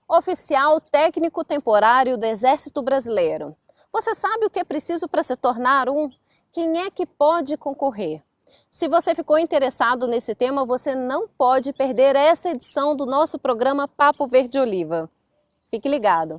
Oficial técnico temporário do Exército Brasileiro. Você sabe o que é preciso para se tornar um? Quem é que pode concorrer? Se você ficou interessado nesse tema, você não pode perder essa edição do nosso programa Papo Verde Oliva. Fique ligado!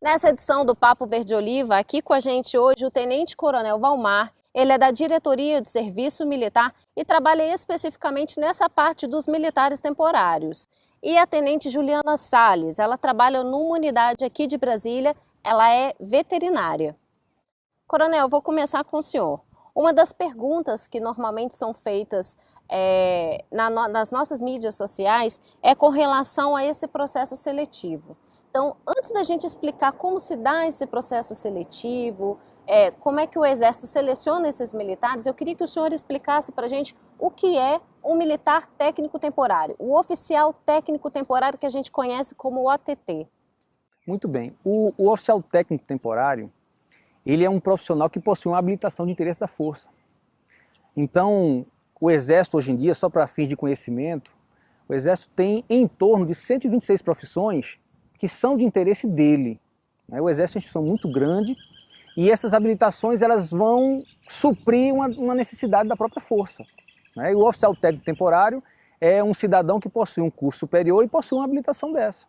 Nessa edição do Papo Verde Oliva, aqui com a gente hoje o Tenente Coronel Valmar. Ele é da Diretoria de Serviço Militar e trabalha especificamente nessa parte dos militares temporários. E a Tenente Juliana Salles, ela trabalha numa unidade aqui de Brasília, ela é veterinária. Coronel, vou começar com o senhor. Uma das perguntas que normalmente são feitas nas nossas mídias sociais é com relação a esse processo seletivo. Então, antes da gente explicar como se dá esse processo seletivo, como é que o Exército seleciona esses militares, eu queria que o senhor explicasse para a gente o que é um militar técnico temporário, o oficial técnico temporário que a gente conhece como OTT. Muito bem. O oficial técnico temporário, ele é um profissional que possui uma habilitação de interesse da força. Então, o Exército hoje em dia, só para fins de conhecimento, o Exército tem em torno de 126 profissões que são de interesse dele. O Exército é uma instituição muito grande e essas habilitações elas vão suprir uma necessidade da própria força. E o oficial técnico temporário é um cidadão que possui um curso superior e possui uma habilitação dessa.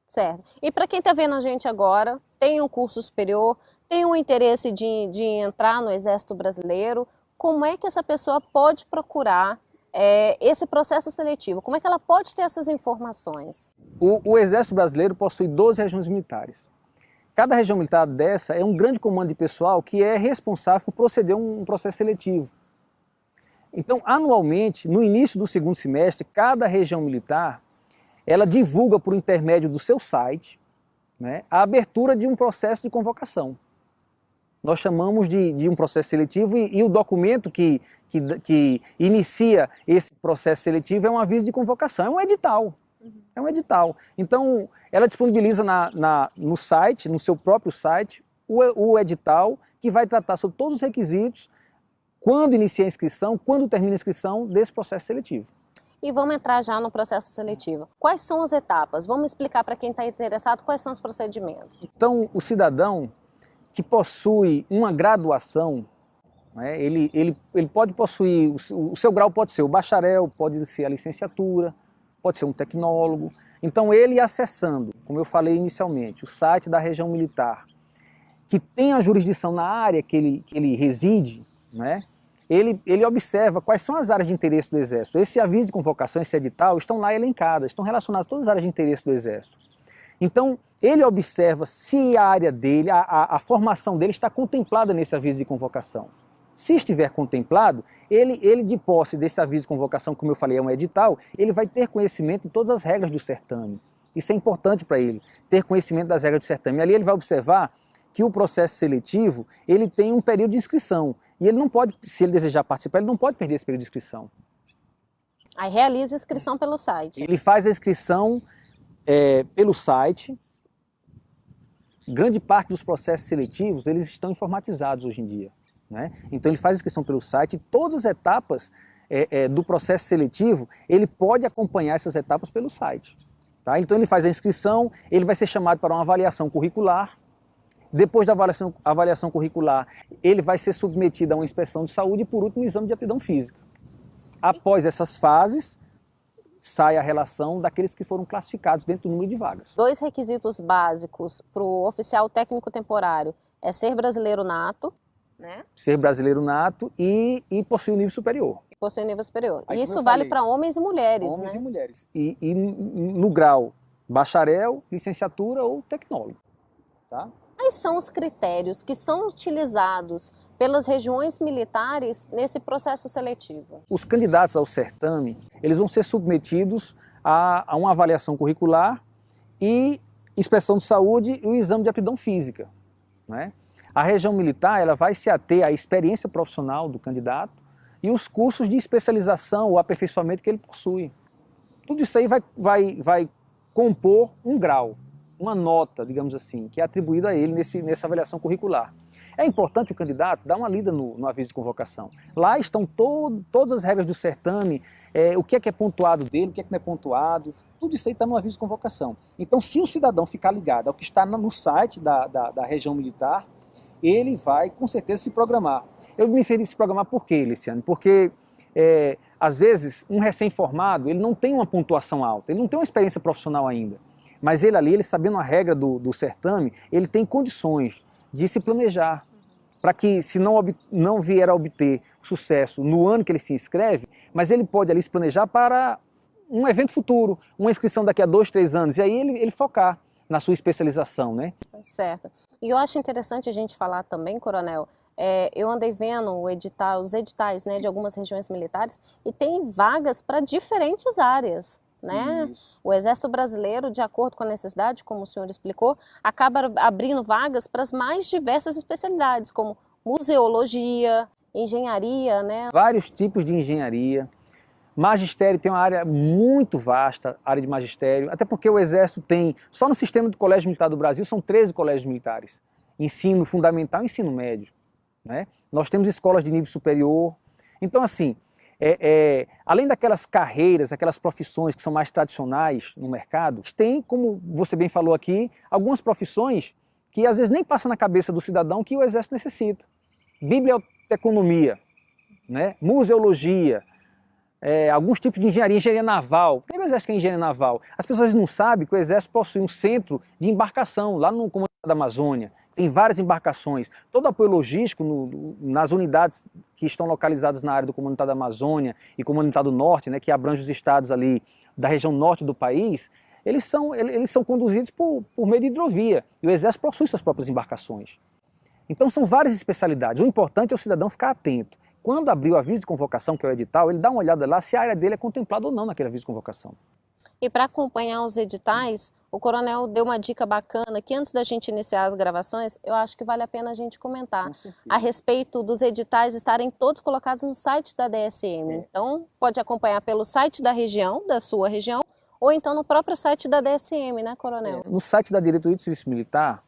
Certo. E para quem está vendo a gente agora, tem um curso superior, tem um interesse de entrar no Exército Brasileiro, como é que essa pessoa pode procurar esse processo seletivo? Como é que ela pode ter essas informações? O Exército Brasileiro possui 12 regiões militares. Cada região militar dessa é um grande comando de pessoal que é responsável por proceder um processo seletivo. Então, anualmente, no início do segundo semestre, cada região militar ela divulga por intermédio do seu site, a abertura de um processo de convocação. Nós chamamos de um processo seletivo e o documento que inicia esse processo seletivo é um aviso de convocação, é um edital. É um edital. Então, ela disponibiliza no site, no seu próprio site, o edital que vai tratar sobre todos os requisitos, quando inicia a inscrição, quando termina a inscrição desse processo seletivo. E vamos entrar já no processo seletivo. Quais são as etapas? Vamos explicar para quem está interessado quais são os procedimentos. Então, o cidadão que possui uma graduação, ele pode possuir, o seu grau pode ser o bacharel, pode ser a licenciatura, pode ser um tecnólogo. Então ele acessando, como eu falei inicialmente, o site da região militar, que tem a jurisdição na área que ele reside, ele observa quais são as áreas de interesse do Exército. Esse aviso de convocação, esse edital, estão lá elencadas, estão relacionadas a todas as áreas de interesse do Exército. Então, ele observa se a área dele, a formação dele está contemplada nesse aviso de convocação. Se estiver contemplado, ele de posse desse aviso de convocação, como eu falei, é um edital, ele vai ter conhecimento de todas as regras do certame. Isso é importante para ele, ter conhecimento das regras do certame. Ali ele vai observar que o processo seletivo, ele tem um período de inscrição. E ele não pode, se ele desejar participar, ele não pode perder esse período de inscrição. Aí realiza a inscrição pelo site. Ele faz a inscrição pelo site. Grande parte dos processos seletivos, eles estão informatizados hoje em dia. Então ele faz a inscrição pelo site e todas as etapas do processo seletivo, ele pode acompanhar essas etapas pelo site. Então ele faz a inscrição, ele vai ser chamado para uma avaliação curricular. Depois da avaliação curricular, ele vai ser submetido a uma inspeção de saúde e, por último, um exame de aptidão física. Após essas fases, sai a relação daqueles que foram classificados dentro do número de vagas. 2 requisitos básicos para o oficial técnico temporário é ser brasileiro nato, Ser brasileiro nato e possuir um nível superior. Possui nível superior. Aí, e isso vale para homens e mulheres, Homens e mulheres. E no grau bacharel, licenciatura ou tecnólogo. Quais são os critérios que são utilizados pelas regiões militares nesse processo seletivo? Os candidatos ao certame, eles vão ser submetidos a uma avaliação curricular e inspeção de saúde e o exame de aptidão física. A região militar ela vai se ater à experiência profissional do candidato e os cursos de especialização ou aperfeiçoamento que ele possui. Tudo isso aí vai compor um grau, uma nota, digamos assim, que é atribuída a ele nessa avaliação curricular. É importante o candidato dar uma lida no aviso de convocação. Lá estão todas as regras do certame, o que é pontuado dele, o que é que não é pontuado, tudo isso aí está no aviso de convocação. Então, se o cidadão ficar ligado ao que está no site da região militar, ele vai, com certeza, se programar. Eu me referi a se programar por quê, Luciano? Porque, às vezes, um recém-formado, ele não tem uma pontuação alta, ele não tem uma experiência profissional ainda. Mas ele ali, ele sabendo a regra do certame, ele tem condições de se planejar. Para que, se não vier a obter sucesso no ano que ele se inscreve, mas ele pode ali se planejar para um evento futuro, uma inscrição daqui a 2, 3 anos, e aí ele focar na sua especialização, né? Certo. E eu acho interessante a gente falar também, Coronel, eu andei vendo os editais, né, de algumas regiões militares e tem vagas para diferentes áreas, né? Isso. O Exército Brasileiro, de acordo com a necessidade, como o senhor explicou, acaba abrindo vagas para as mais diversas especialidades, como museologia, engenharia, né? Vários tipos de engenharia. Magistério tem uma área muito vasta, área de magistério, até porque o Exército tem, só no sistema do Colégio Militar do Brasil, são 13 colégios militares. Ensino fundamental e ensino médio, né? Nós temos escolas de nível superior. Então, assim, além daquelas carreiras, aquelas profissões que são mais tradicionais no mercado, tem, como você bem falou aqui, algumas profissões que às vezes nem passa na cabeça do cidadão que o Exército necessita. Biblioteconomia, né? Museologia, alguns tipos de engenharia naval. Por que o Exército quer engenharia naval? As pessoas não sabem que o Exército possui um centro de embarcação lá no Comando da Amazônia. Tem várias embarcações. Todo apoio logístico nas unidades que estão localizadas na área do Comando da Amazônia e Comando do Norte, né, que abrange os estados ali da região norte do país, eles são conduzidos por meio de hidrovia. E o Exército possui suas próprias embarcações. Então são várias especialidades. O importante é o cidadão ficar atento. Quando abrir o aviso de convocação, que é o edital, ele dá uma olhada lá se a área dele é contemplada ou não naquele aviso de convocação. E para acompanhar os editais, o Coronel deu uma dica bacana que antes da gente iniciar as gravações, eu acho que vale a pena a gente comentar a respeito dos editais estarem todos colocados no site da DSM. Então, pode acompanhar pelo site da região, da sua região, ou então no próprio site da DSM, né, Coronel? No site da Diretoria de Serviço Militar,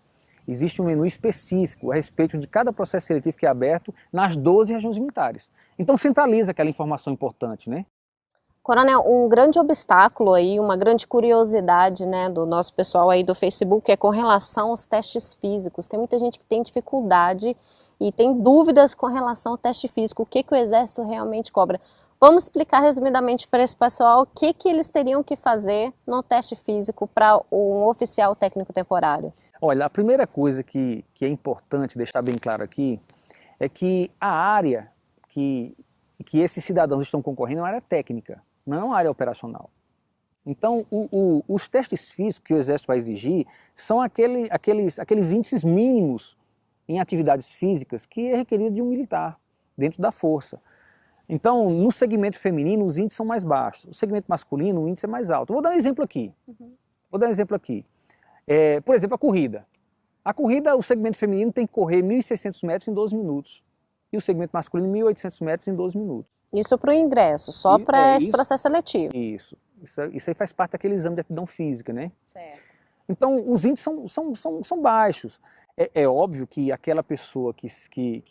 existe um menu específico a respeito de cada processo seletivo que é aberto nas 12 regiões militares. Então centraliza aquela informação importante, né? Coronel, um grande obstáculo aí, uma grande curiosidade, né, do nosso pessoal aí do Facebook é com relação aos testes físicos. Tem muita gente que tem dificuldade e tem dúvidas com relação ao teste físico, o que o Exército realmente cobra. Vamos explicar resumidamente para esse pessoal o que eles teriam que fazer no teste físico para um oficial técnico temporário. Olha, a primeira coisa que é importante deixar bem claro aqui é que a área que esses cidadãos estão concorrendo é uma área técnica, não é uma área operacional. Então, os testes físicos que o Exército vai exigir são aqueles índices mínimos em atividades físicas que é requerido de um militar, dentro da força. Então, no segmento feminino, os índices são mais baixos. No segmento masculino, o índice é mais alto. Vou dar um exemplo aqui. Por exemplo, a corrida. A corrida, o segmento feminino tem que correr 1.600 metros em 12 minutos. E o segmento masculino, 1.800 metros em 12 minutos. Isso para o ingresso, só para esse processo seletivo. Isso aí faz parte daquele exame de aptidão física, né? Certo. Então, os índices são baixos. É óbvio que aquela pessoa que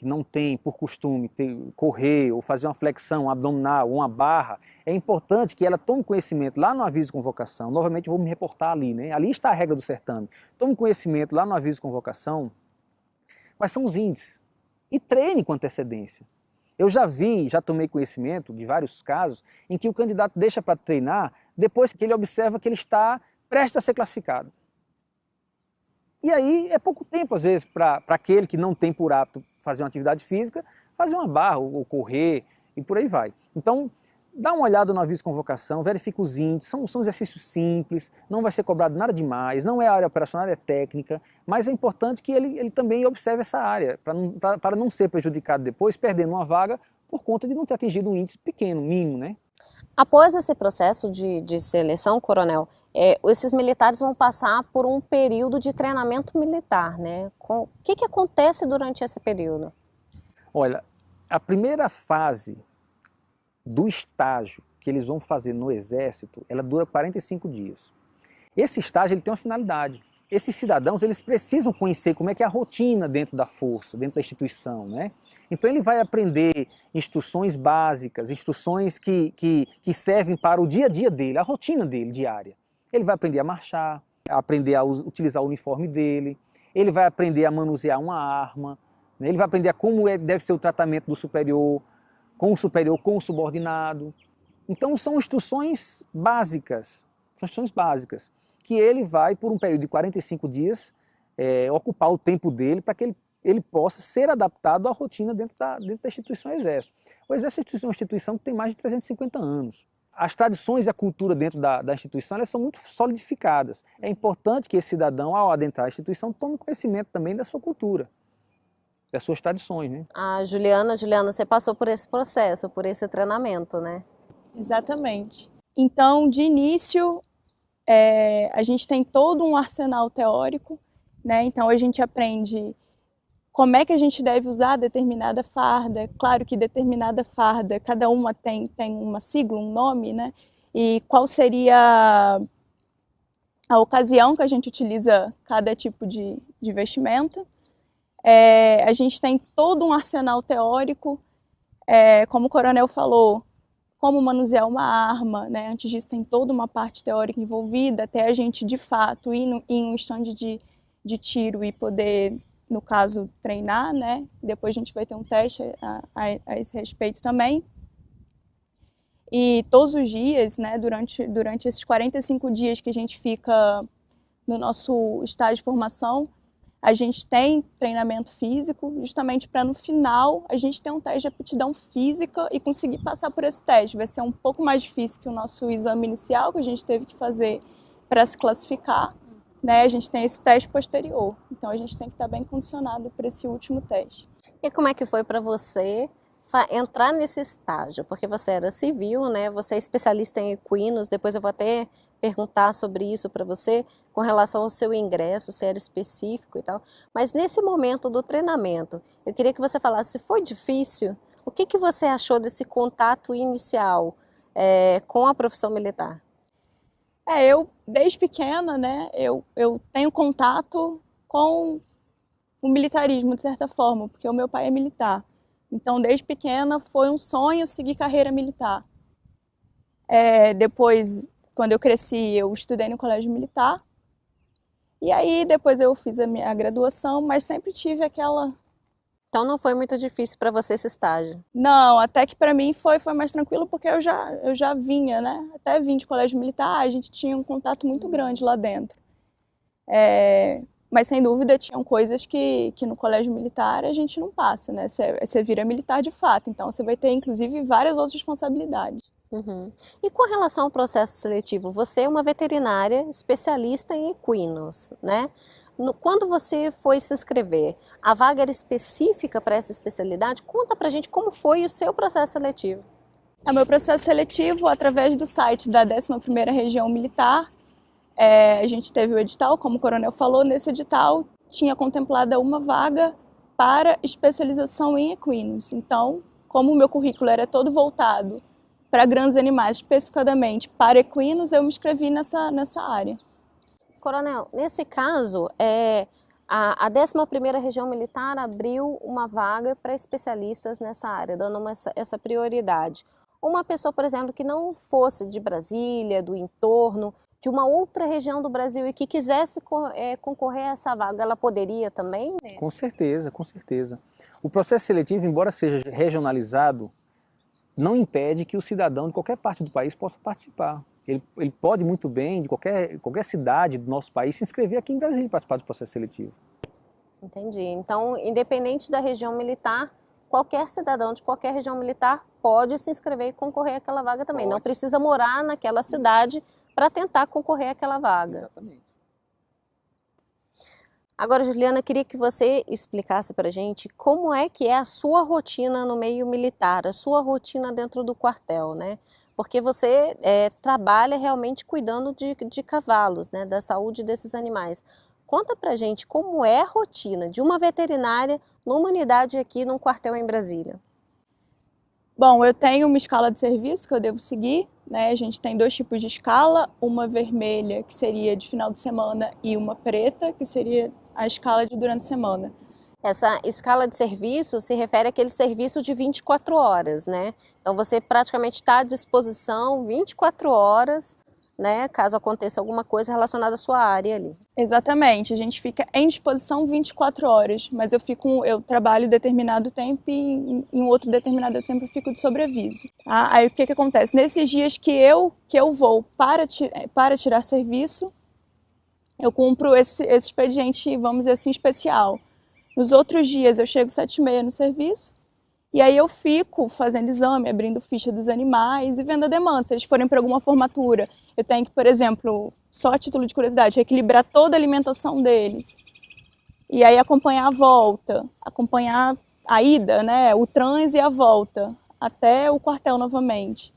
não tem por costume correr ou fazer uma flexão abdominal ou uma barra, é importante que ela tome conhecimento lá no aviso de convocação. Novamente, vou me reportar ali, né? Ali está a regra do certame. Tome conhecimento lá no aviso de convocação quais são os índices e treine com antecedência. Eu já tomei conhecimento de vários casos em que o candidato deixa para treinar depois que ele observa que ele está prestes a ser classificado. E aí é pouco tempo, às vezes, para aquele que não tem por hábito fazer uma atividade física, fazer uma barra ou correr e por aí vai. Então, dá uma olhada no aviso de convocação, verifica os índices, são exercícios simples, não vai ser cobrado nada demais, não é área operacional, é técnica, mas é importante que ele também observe essa área, para não ser prejudicado depois, perdendo uma vaga por conta de não ter atingido um índice pequeno, mínimo, né? Após esse processo de seleção, Coronel, esses militares vão passar por um período de treinamento militar, né? O que acontece durante esse período? Olha, a primeira fase do estágio que eles vão fazer no Exército, ela dura 45 dias. Esse estágio ele tem uma finalidade, esses cidadãos, eles precisam conhecer como é que é a rotina dentro da força, dentro da instituição, né? Então ele vai aprender instruções básicas, instruções que servem para o dia a dia dele, a rotina dele diária. Ele vai aprender a marchar, aprender a utilizar o uniforme dele, ele vai aprender a manusear uma arma, né? Ele vai aprender como deve ser o tratamento do superior, com o subordinado. Então são instruções básicas, que ele vai, por um período de 45 dias, ocupar o tempo dele para que ele possa ser adaptado à rotina dentro da instituição Exército. O Exército é uma instituição que tem mais de 350 anos. As tradições e a cultura dentro da instituição, elas são muito solidificadas. É importante que esse cidadão, ao adentrar a instituição, tome conhecimento também da sua cultura, das suas tradições, né? Juliana, você passou por esse processo, por esse treinamento, né? Exatamente. Então, de início, a gente tem todo um arsenal teórico, né? Então a gente aprende como é que a gente deve usar determinada farda. Claro que determinada farda, cada uma tem uma sigla, um nome, né? E qual seria a ocasião que a gente utiliza cada tipo de vestimenta. A gente tem todo um arsenal teórico, como o coronel falou, como manusear uma arma, né? Antes disso tem toda uma parte teórica envolvida, até a gente de fato ir em um stand de tiro e poder, no caso, treinar, né? Depois a gente vai ter um teste a esse respeito também. E todos os dias, né, durante esses 45 dias que a gente fica no nosso estágio de formação, a gente tem treinamento físico, justamente para no final a gente ter um teste de aptidão física e conseguir passar por esse teste. Vai ser um pouco mais difícil que o nosso exame inicial, que a gente teve que fazer para se classificar, né? A gente tem esse teste posterior, então a gente tem que estar bem condicionado para esse último teste. E como é que foi para você entrar nesse estágio? Porque você era civil, né? Você é especialista em equinos, depois eu vou até perguntar sobre isso para você, com relação ao seu ingresso, se era específico e tal. Mas nesse momento do treinamento, eu queria que você falasse se foi difícil, o que você achou desse contato inicial com a profissão militar? Eu, desde pequena, né, eu tenho contato com o militarismo, de certa forma, porque o meu pai é militar. Então, desde pequena, foi um sonho seguir carreira militar. Depois, quando eu cresci, eu estudei no colégio militar. E aí, depois eu fiz a minha graduação, mas sempre tive aquela... Então, não foi muito difícil para você esse estágio? Não, até que para mim foi mais tranquilo, porque eu já vinha, né? Até vim de colégio militar, a gente tinha um contato muito grande lá dentro. Mas, sem dúvida, tinham coisas que no colégio militar a gente não passa, né? Você vira militar de fato, então você vai ter, inclusive, várias outras responsabilidades. Uhum. E com relação ao processo seletivo, você é uma veterinária especialista em equinos, né? Quando você foi se inscrever, a vaga era específica para essa especialidade? Conta pra gente como foi o seu processo seletivo. O meu processo seletivo, através do site da 11ª Região Militar, a gente teve o edital, como o coronel falou, nesse edital tinha contemplada uma vaga para especialização em equinos. Então, como o meu currículo era todo voltado para grandes animais, especificadamente para equinos, eu me inscrevi nessa área. Coronel, nesse caso, a 11ª Região Militar abriu uma vaga para especialistas nessa área, dando essa prioridade. Uma pessoa, por exemplo, que não fosse de Brasília, do entorno, de uma outra região do Brasil e que quisesse concorrer a essa vaga, ela poderia também? Com certeza, com certeza. O processo seletivo, embora seja regionalizado, não impede que o cidadão de qualquer parte do país possa participar. Ele pode muito bem, de qualquer cidade do nosso país, se inscrever aqui em Brasília e participar do processo seletivo. Entendi. Então, independente da região militar, qualquer cidadão de qualquer região militar pode se inscrever e concorrer àquela vaga também. Pode. Não precisa morar naquela cidade para tentar concorrer àquela vaga. Exatamente. Agora, Juliana, queria que você explicasse para a gente como é que é a sua rotina no meio militar, a sua rotina dentro do quartel, né? Porque você trabalha realmente cuidando de cavalos, né? Da saúde desses animais. Conta pra gente como é a rotina de uma veterinária numa unidade aqui num quartel em Brasília. Bom, eu tenho uma escala de serviço que eu devo seguir, né? A gente tem 2 tipos de escala, uma vermelha, que seria de final de semana, e uma preta, que seria a escala de durante a semana. Essa escala de serviço se refere àquele serviço de 24 horas, né? Então você praticamente está à disposição 24 horas, né? Caso aconteça alguma coisa relacionada à sua área ali. Exatamente, a gente fica em disposição 24 horas, mas eu trabalho determinado tempo e em outro determinado tempo eu fico de sobreaviso. Tá? Aí o que acontece? Nesses dias que eu vou para tirar serviço, eu cumpro esse expediente, vamos dizer assim, especial. Nos outros dias eu chego 7h30 no serviço e aí eu fico fazendo exame, abrindo ficha dos animais e vendo a demanda. Se eles forem para alguma formatura, eu tenho que, por exemplo, só a título de curiosidade, equilibrar toda a alimentação deles. E aí acompanhar a volta, acompanhar a ida, né, o trans e a volta, até o quartel novamente.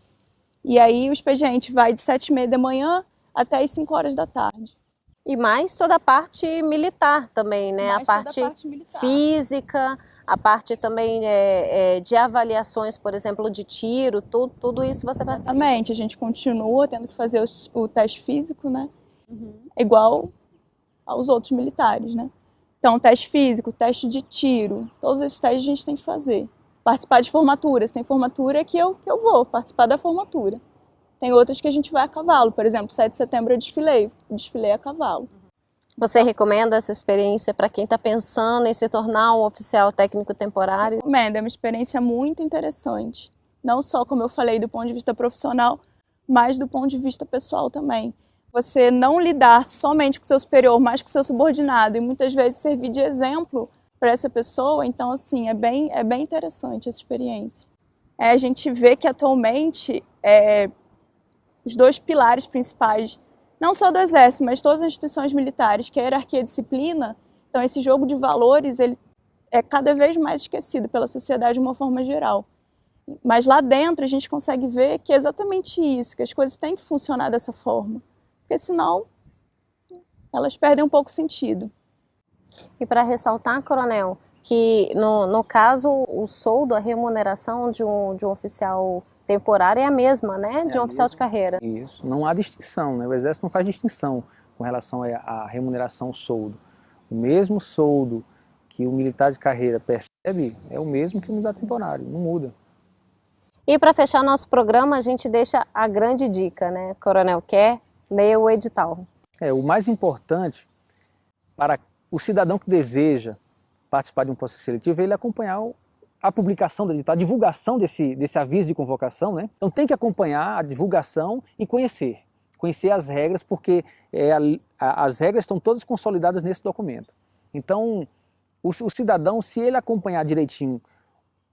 E aí o expediente vai de 7h30 da manhã até as 5 horas da tarde. E mais toda a parte militar também, né? Mais a parte militar. física, a parte também de avaliações, por exemplo, de tiro, tudo isso você participa. Exatamente, a gente continua tendo que fazer o teste físico, né? Igual aos outros militares, né? Então, teste físico, teste de tiro, todos esses testes a gente tem que fazer. Participar de formaturas, tem formatura que eu vou participar da formatura. Tem outras que a gente vai a cavalo, por exemplo, 7 de setembro eu desfilei a cavalo. Você recomenda essa experiência para quem está pensando em se tornar um oficial técnico temporário? Recomendo, é uma experiência muito interessante. Não só, como eu falei, do ponto de vista profissional, mas do ponto de vista pessoal também. Você não lidar somente com o seu superior, mas com o seu subordinado, e muitas vezes servir de exemplo para essa pessoa, então, assim, é bem interessante essa experiência. A gente vê que atualmente os 2 pilares principais, não só do Exército, mas todas as instituições militares, que é a hierarquia e a disciplina, então esse jogo de valores ele é cada vez mais esquecido pela sociedade de uma forma geral. Mas lá dentro a gente consegue ver que é exatamente isso, que as coisas têm que funcionar dessa forma, porque senão elas perdem um pouco o sentido. E para ressaltar, coronel, que no caso o soldo, a remuneração de um oficial temporário é a mesma, né, de um oficial de carreira. Isso, não há distinção, né? O Exército não faz distinção com relação à remuneração soldo. O mesmo soldo que o militar de carreira percebe é o mesmo que o militar temporário, não muda. E para fechar nosso programa, a gente deixa a grande dica, né, coronel, que é ler o edital. O mais importante para o cidadão que deseja participar de um processo seletivo é ele acompanhar a publicação do edital, a divulgação desse aviso de convocação, né? Então tem que acompanhar a divulgação e conhecer as regras, porque as regras estão todas consolidadas nesse documento. Então o cidadão, se ele acompanhar direitinho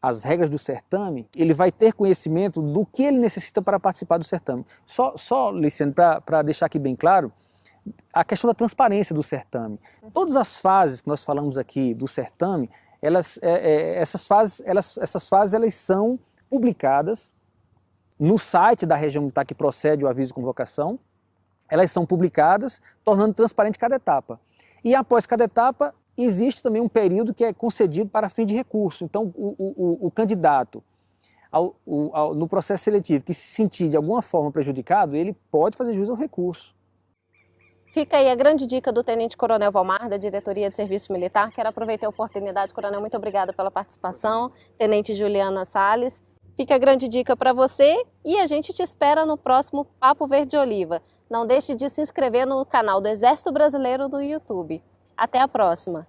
as regras do certame, ele vai ter conhecimento do que ele necessita para participar do certame. Só Luciano, para deixar aqui bem claro, a questão da transparência do certame. Todas as fases que nós falamos aqui do certame, essas fases elas são publicadas no site da região militar que procede o aviso de convocação. Elas são publicadas, tornando transparente cada etapa. E após cada etapa, existe também um período que é concedido para fim de recurso. Então, o candidato no processo seletivo que se sentir de alguma forma prejudicado, ele pode fazer jus ao recurso. Fica aí a grande dica do Tenente Coronel Valmar, da Diretoria de Serviço Militar. Quero aproveitar a oportunidade, coronel, muito obrigada pela participação. Tenente Juliana Salles, fica a grande dica para você e a gente te espera no próximo Papo Verde Oliva. Não deixe de se inscrever no canal do Exército Brasileiro do YouTube. Até a próxima!